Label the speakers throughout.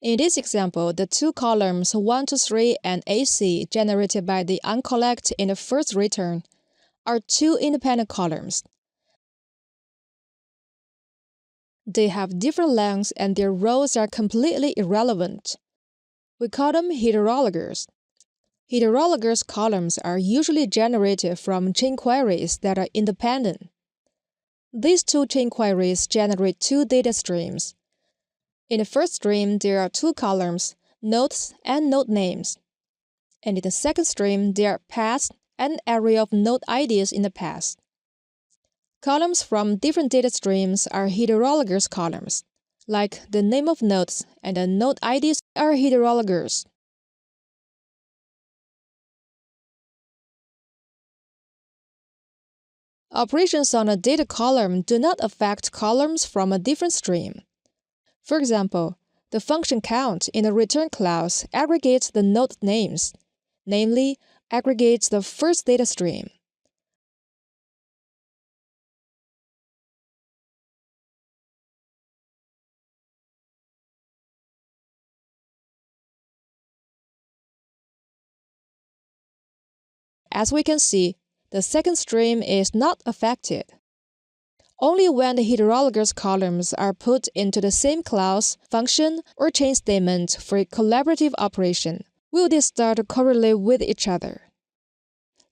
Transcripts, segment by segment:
Speaker 1: In this example, the two columns 1 to 3 and AC generated by the uncollect in the first return are two independent columns. They have different lengths and their rows are completely irrelevant. We call them heterologous. Heterologous columns are usually generated from chain queries that are independent. These two chain queries generate two data streams. In the first stream, there are two columns, nodes and node names. And in the second stream, there are paths and array of node IDs in the path. Columns from different data streams are heterologous columns, like the name of nodes and the node IDs are heterologous. Operations on a data column do not affect columns from a different stream. For example, the function count in the return clause aggregates the node names, namely, aggregates the first data stream. As we can see, the second stream is not affected. Only when the heterologous columns are put into the same clause, function, or chain statement for a collaborative operation will they start to correlate with each other.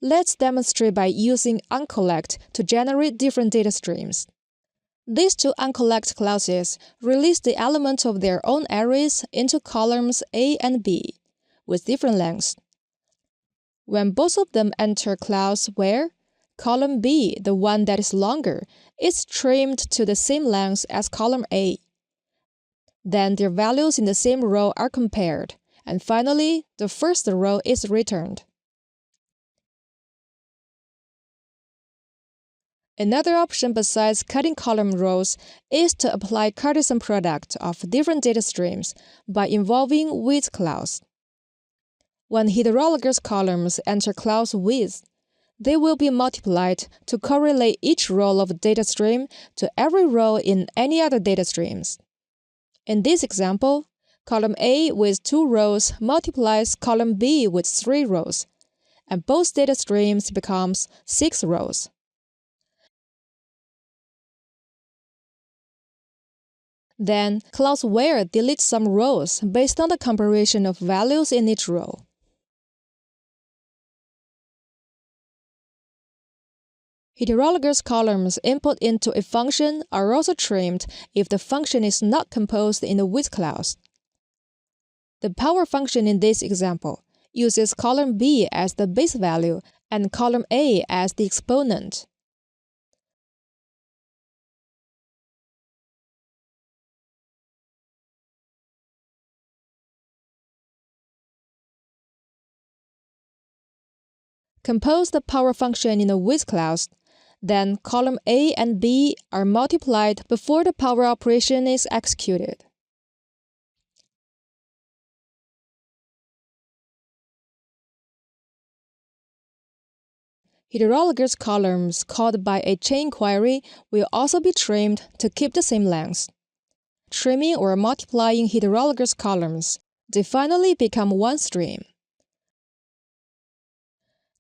Speaker 1: Let's demonstrate by using uncollect to generate different data streams. These two uncollect clauses release the elements of their own arrays into columns A and B with different lengths. When both of them enter clause where column B, the one that is longer, is trimmed to the same length as column A, then their values in the same row are compared, and finally, the first row is returned. Another option besides cutting column rows is to apply Cartesian product of different data streams by involving with clause. When heterologous columns enter clause with, they will be multiplied to correlate each row of data stream to every row in any other data streams. In this example, column A with 2 rows multiplies column B with 3 rows, and both data streams becomes 6 rows. Then, clause where deletes some rows based on the comparison of values in each row. Heterologous columns input into a function are also trimmed if the function is not composed in the with clause. The power function in this example uses column B as the base value and column A as the exponent. Compose the power function in the with clause. Then column A and B are multiplied before the power operation is executed. Heterologous columns called by a chain query will also be trimmed to keep the same length. Trimming or multiplying heterologous columns, they finally become one stream.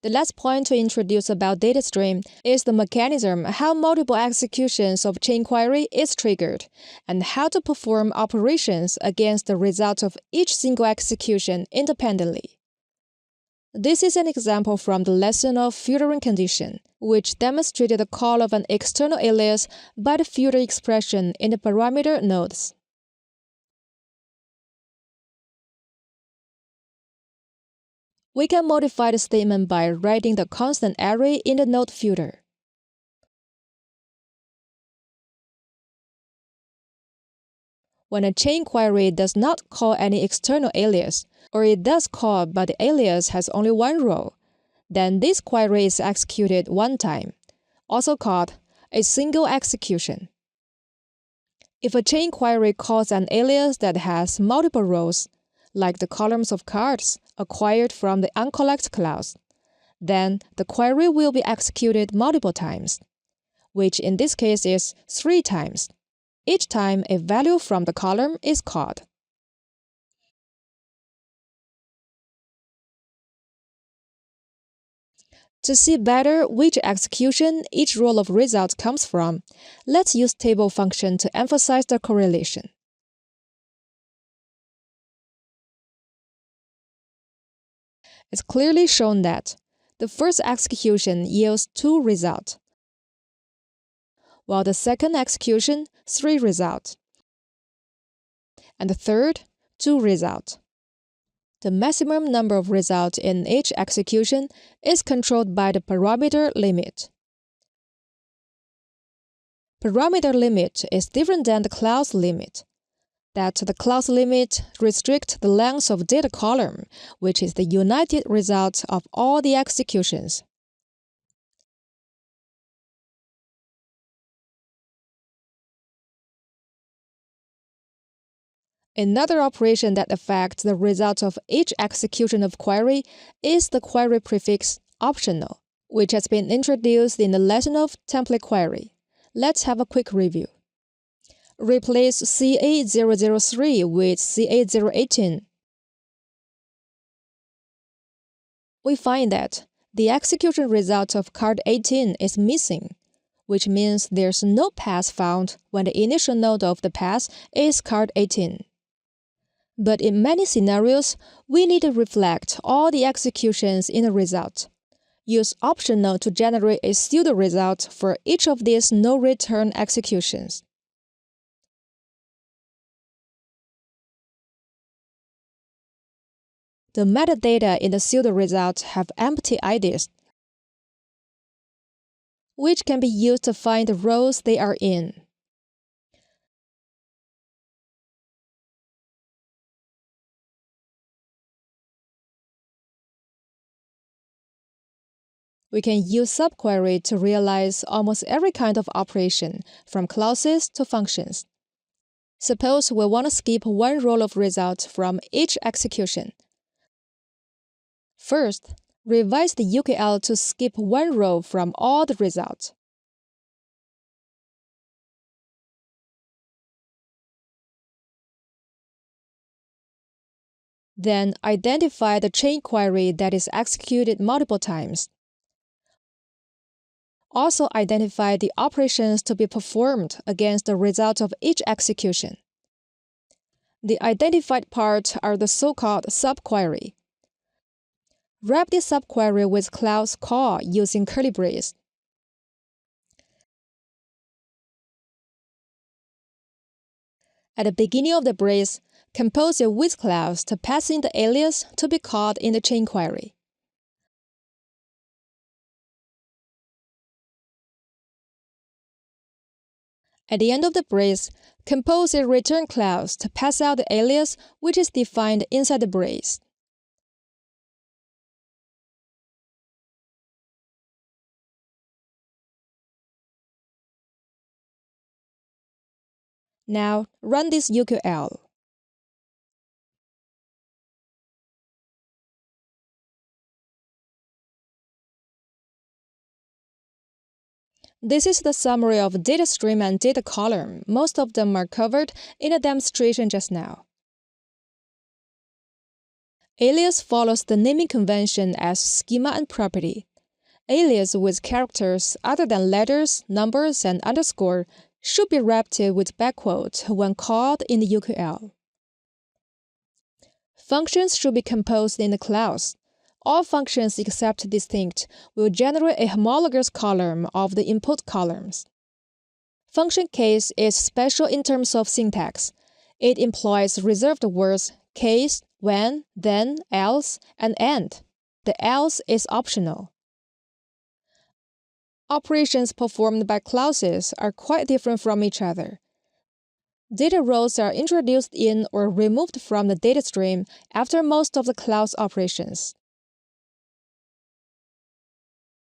Speaker 1: The last point to introduce about data stream is the mechanism how multiple executions of chain query is triggered, and how to perform operations against the result of each single execution independently. This is an example from the lesson of filtering condition, which demonstrated the call of an external alias by the filter expression in the parameter nodes. We can modify the statement by writing the constant array in the node filter. When a chain query does not call any external alias, or it does call but the alias has only one row, then this query is executed one time, also called a single execution. If a chain query calls an alias that has multiple rows, like the columns of cards acquired from the uncollect clause, then the query will be executed multiple times, which in this case is 3 times. Each time a value from the column is called. To see better which execution each row of results comes from, let's use table function to emphasize the correlation. It's clearly shown that the first execution yields 2 results, while the second execution 3 results, and the third 2 results. The maximum number of results in each execution is controlled by the parameter limit. Parameter limit is different than the clause limit. That the clause limit restricts the length of data column, which is the united result of all the executions. Another operation that affects the result of each execution of query is the query prefix optional, which has been introduced in the lesson of template query. Let's have a quick review. Replace CA003 with CA018. We find that the execution result of card 18 is missing, which means there's no path found when the initial node of the path is card 18. But in many scenarios, we need to reflect all the executions in the result. Use optional to generate a pseudo result for each of these no-return executions. The metadata in the pseudo result have empty IDs, which can be used to find the rows they are in. We can use subquery to realize almost every kind of operation, from clauses to functions. Suppose we want to skip one row of results from each execution. First, revise the UKL to skip one row from all the results. Then identify the chain query that is executed multiple times. Also identify the operations to be performed against the result of each execution. The identified parts are the so-called subquery. Wrap the subquery with clause call using curly brace. At the beginning of the brace, compose a with clause to pass in the alias to be called in the chain query. At the end of the brace, compose a return clause to pass out the alias which is defined inside the brace. Now, run this UQL. This is the summary of data stream and data column. Most of them are covered in a demonstration just now. Alias follows the naming convention as schema and property. Alias with characters other than letters, numbers, and underscore should be wrapped with backquote when called in the UQL. Functions should be composed in the clause. All functions except distinct will generate a homologous column of the input columns. Function case is special in terms of syntax. It employs reserved words case, when, then, else, and and. The else is optional. Operations performed by clauses are quite different from each other. Data rows are introduced in or removed from the data stream after most of the clause operations.